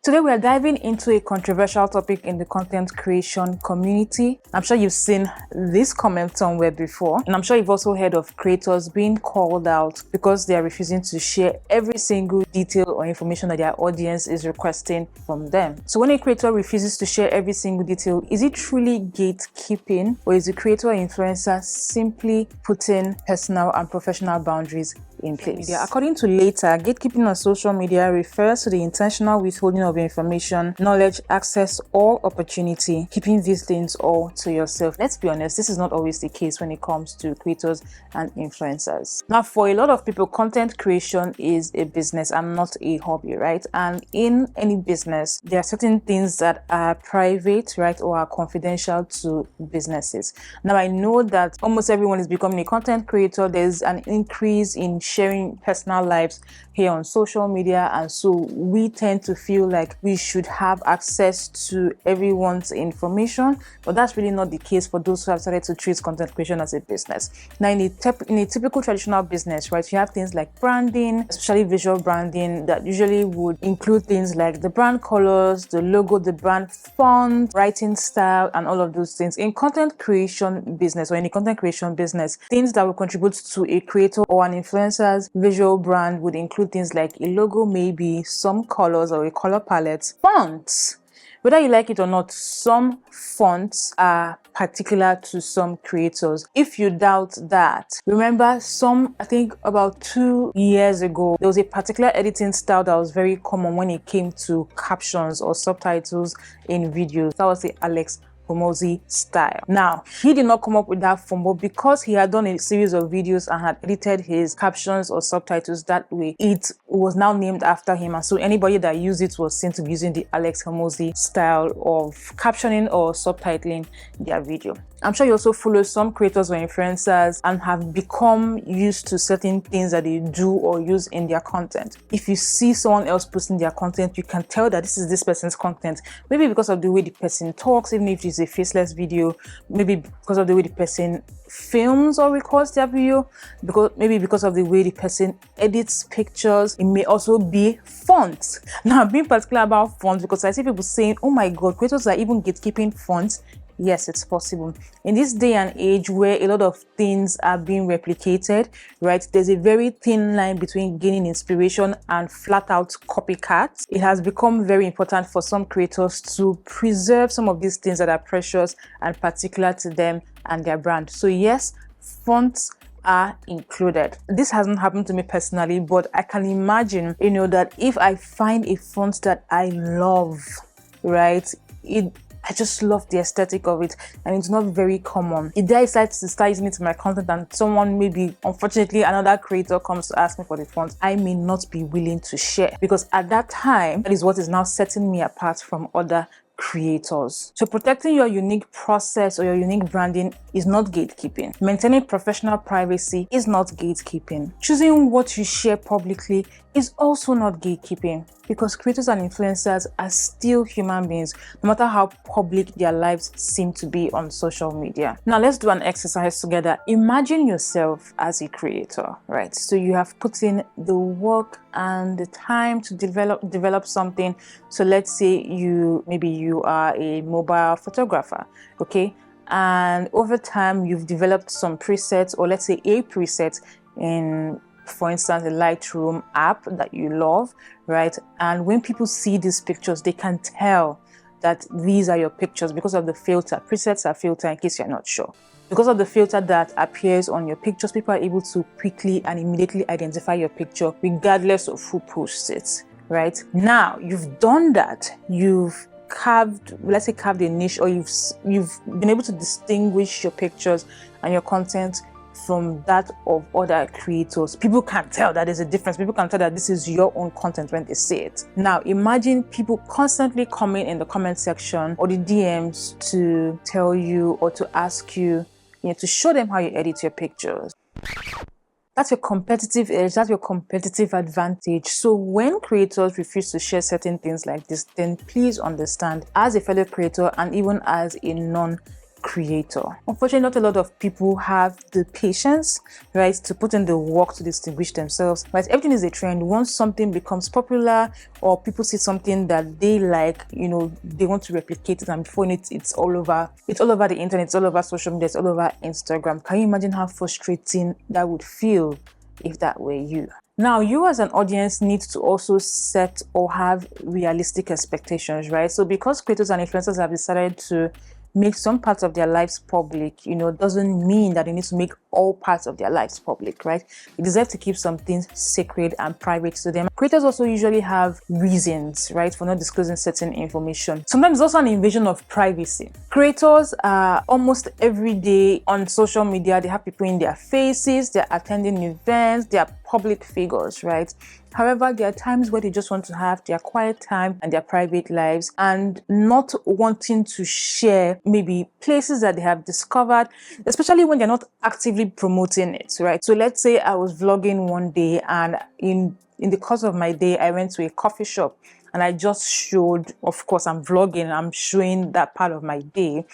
Today we are diving into a controversial topic in the content creation community. I'm sure you've seen this comment somewhere before, and I'm sure you've also heard of creators being called out because they are refusing to share every single detail or information that their audience is requesting from them. So when a creator refuses to share every single detail, is it truly gatekeeping, or is the creator or influencer simply putting personal and professional boundaries in place? According to Later, gatekeeping on social media refers to the intentional withholding of information, knowledge, access, or opportunity, keeping these things all to yourself. Let's be honest, this is not always the case when it comes to creators and influencers. Now, for a lot of people, content creation is a business and not a hobby, right? And in any business, there are certain things that are private, right, or are confidential to businesses. Now, I know that almost everyone is becoming a content creator. There's an increase in sharing personal lives here on social media, and so we tend to feel like we should have access to everyone's information, but that's really not the case for those who have started to treat content creation as a business. Now, in a typical traditional business, right, you have things like branding, especially visual branding, that usually would include things like the brand colors, the logo, the brand font, writing style, and all of those things. In content creation business, or in a content creation business, things that will contribute to a creator or an influencer's visual brand would include things like a logo, maybe some colors or a color palette, fonts. Whether you like it or not, some fonts are particular to some creators. If you doubt that, remember I think about 2 years ago, there was a particular editing style that was very common when it came to captions or subtitles in videos. That was the Alex Hormozi style. Now, he did not come up with that form, but because he had done a series of videos and had edited his captions or subtitles that way, it was now named after him, and so anybody that used it was seen to be using the Alex Hormozi style of captioning or subtitling their video. I'm sure you also follow some creators or influencers and have become used to certain things that they do or use in their content. If you see someone else posting their content, you can tell that this is this person's content, maybe because of the way the person talks, even if it's a faceless video, maybe because of the way the person films or records their video, because of the way the person edits pictures. It may also be fonts. Now, I'm being particular about fonts because I see people saying, oh my god, creators are even gatekeeping fonts. Yes, it's possible. In this day and age where a lot of things are being replicated, right, there's a very thin line between gaining inspiration and flat out copycats. It has become very important for some creators to preserve some of these things that are precious and particular to them and their brand. So yes, fonts are included. This hasn't happened to me personally, but I can imagine, that if I find a font that I love, right, I just love the aesthetic of it, and it's not very common. If I decide to start using it in my content and someone, maybe unfortunately another creator, comes to ask me for the font, I may not be willing to share, because at that time, that is what is now setting me apart from other creators. So protecting your unique process or your unique branding is not gatekeeping. Maintaining professional privacy is not gatekeeping. Choosing what you share publicly is also not gatekeeping, because creators and influencers are still human beings, no matter how public their lives seem to be on social media. Now let's do an exercise together. Imagine yourself as a creator, right? So you have put in the work and the time to develop something. So let's say maybe you are a mobile photographer, okay? And over time you've developed some presets, or let's say a preset in, for instance, a Lightroom app that you love, right? And when people see these pictures, they can tell that these are your pictures because of the filter. Presets are filter, in case you're not sure. Because of the filter that appears on your pictures, people are able to quickly and immediately identify your picture regardless of who posts it, right? Now, you've done that. You've carved a niche, or you've been able to distinguish your pictures and your content from that of other creators. People can tell that there's a difference. People can tell that this is your own content when they see it. Now, imagine people constantly coming in the comment section or the DMs to tell you or to ask you, to show them how you edit your pictures. That's your competitive edge, that's your competitive advantage. So when creators refuse to share certain things like this, then please understand, as a fellow creator and even as a creator. Unfortunately, not a lot of people have the patience, right, to put in the work to distinguish themselves. Right, everything is a trend. Once something becomes popular or people see something that they like, they want to replicate it, and before it's all over. It's all over the internet. It's all over social media. It's all over Instagram. Can you imagine how frustrating that would feel if that were you? Now, you as an audience need to also set or have realistic expectations, right? So because creators and influencers have decided to make some parts of their lives public, doesn't mean that they need to make all parts of their lives public, right? They deserve to keep some things sacred and private to them. Creators also usually have reasons, right, for not disclosing certain information. Sometimes it's also an invasion of privacy. Creators are almost every day on social media. They have people in their faces, they're attending events, they are public figures, right? However, there are times where they just want to have their quiet time and their private lives, and not wanting to share maybe places that they have discovered, especially when they're not actively promoting it, right? So let's say I was vlogging one day, and in the course of my day, I went to a coffee shop and I just showed, of course, I'm vlogging, I'm showing that part of my day,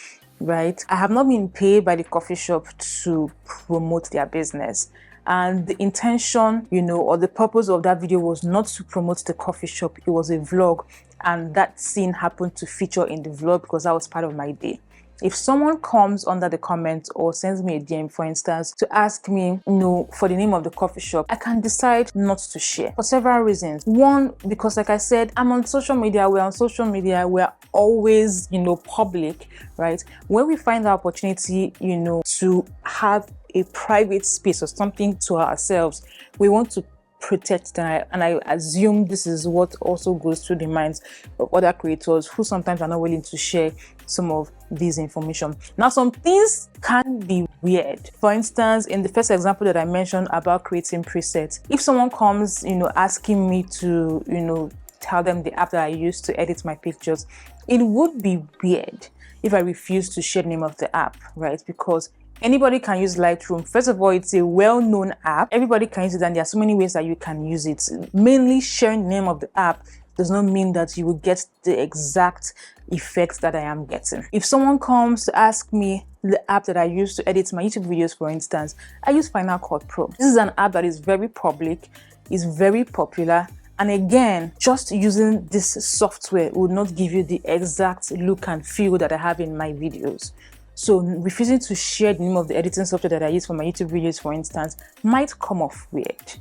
right? I have not been paid by the coffee shop to promote their business. And the intention, or the purpose of that video was not to promote the coffee shop. It was a vlog, and that scene happened to feature in the vlog because that was part of my day. If someone comes under the comments or sends me a DM, for instance, to ask me, for the name of the coffee shop, I can decide not to share for several reasons. One, because like I said, I'm on social media. We're on social media. We're always, public, right? When we find the opportunity, to have a private space or something to ourselves, we want to protect them. And I assume this is what also goes through the minds of other creators who sometimes are not willing to share some of this information. Now, some things can be weird. For instance, in the first example that I mentioned about creating presets, if someone comes, asking me to, tell them the app that I use to edit my pictures, it would be weird if I refuse to share the name of the app, right? Because anybody can use Lightroom. First of all, it's a well-known app. Everybody can use it, and there are so many ways that you can use it. Mainly sharing the name of the app does not mean that you will get the exact effects that I am getting. If someone comes to ask me the app that I use to edit my YouTube videos, for instance, I use Final Cut Pro. This is an app that is very public, is very popular. And again, just using this software will not give you the exact look and feel that I have in my videos. So refusing to share the name of the editing software that I use for my YouTube videos, for instance, might come off weird.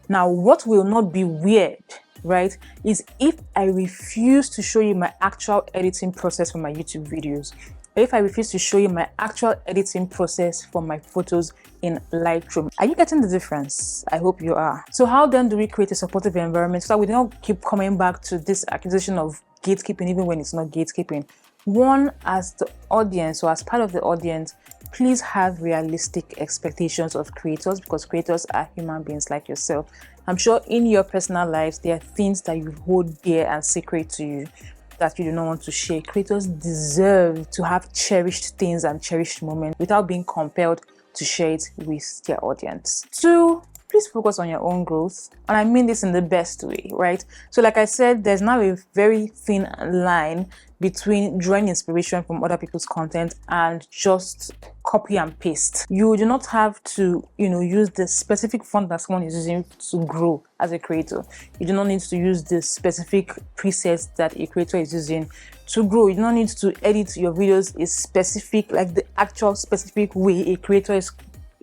Now, what will not be weird, right, is if I refuse to show you my actual editing process for my YouTube videos. If I refuse to show you my actual editing process for my photos in Lightroom. Are you getting the difference? I hope you are. So how then do we create a supportive environment so that we don't keep coming back to this accusation of gatekeeping even when it's not gatekeeping? One, as the audience or as part of the audience, please have realistic expectations of creators, because creators are human beings like yourself. I'm sure in your personal lives, there are things that you hold dear and sacred to you that you do not want to share. Creators deserve to have cherished things and cherished moments without being compelled to share it with their audience. Two, please focus on your own growth. And I mean this in the best way, right? So like I said, there's now a very thin line between drawing inspiration from other people's content and just copy and paste. You do not have to, use the specific font that someone is using to grow as a creator. You do not need to use the specific presets that a creator is using to grow. You do not need to edit your videos a specific, like the actual specific way a creator is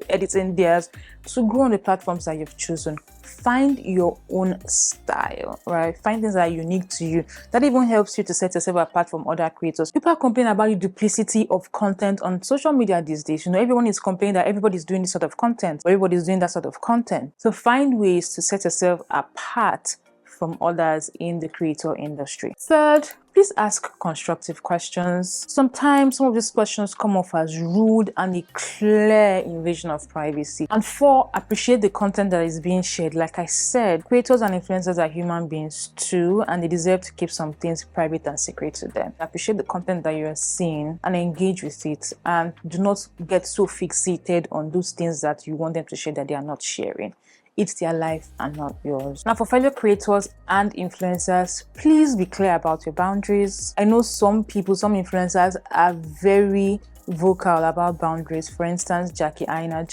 editing theirs to grow on the platforms that you've chosen. Find your own style, right? Find things that are unique to you. That even helps you to set yourself apart from other creators. People are complaining about the duplicity of content on social media these days. Everyone is complaining that everybody's doing this sort of content, or everybody's doing that sort of content. So find ways to set yourself apart from others in the creator industry. Third, please ask constructive questions. Sometimes some of these questions come off as rude and a clear invasion of privacy. And four, appreciate the content that is being shared. Like I said, creators and influencers are human beings too, and they deserve to keep some things private and secret to them. Appreciate the content that you are seeing and engage with it, and do not get so fixated on those things that you want them to share that they are not sharing. It's their life and not yours. Now, for fellow creators and influencers, please be clear about your boundaries. I know some people, some influencers are very vocal about boundaries. For instance, Jackie Aina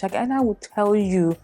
would tell you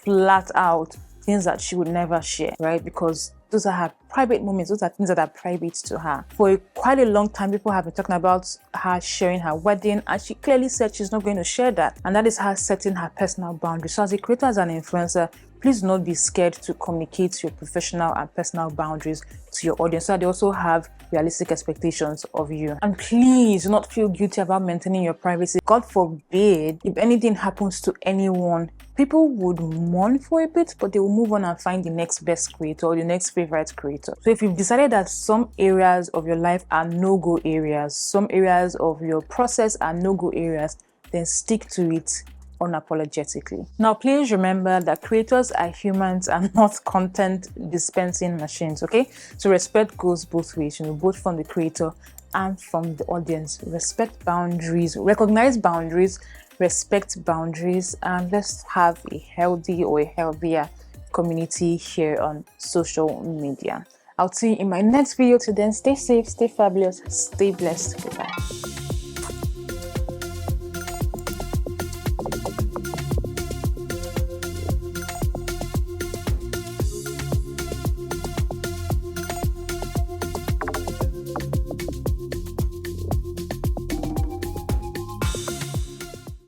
flat out things that she would never share, right? Because those are her private moments. Those are things that are private to her. For quite a long time, people have been talking about her sharing her wedding, and she clearly said she's not going to share that. And that is her setting her personal boundaries. So as a creator, as an influencer, please do not be scared to communicate your professional and personal boundaries to your audience so that they also have realistic expectations of you. And please do not feel guilty about maintaining your privacy. God forbid, if anything happens to anyone, people would mourn for a bit, but they will move on and find the next best creator or the next favorite creator. So if you've decided that some areas of your life are no-go areas, some areas of your process are no-go areas, then stick to it unapologetically. Now, please remember that creators are humans and not content dispensing machines, okay? So respect goes both ways, both from the creator and from the audience. Respect boundaries, recognize boundaries, respect boundaries, and let's have a healthy or a healthier community here on social media. I'll see you in my next video. Till then, stay safe, stay fabulous, stay blessed. Goodbye.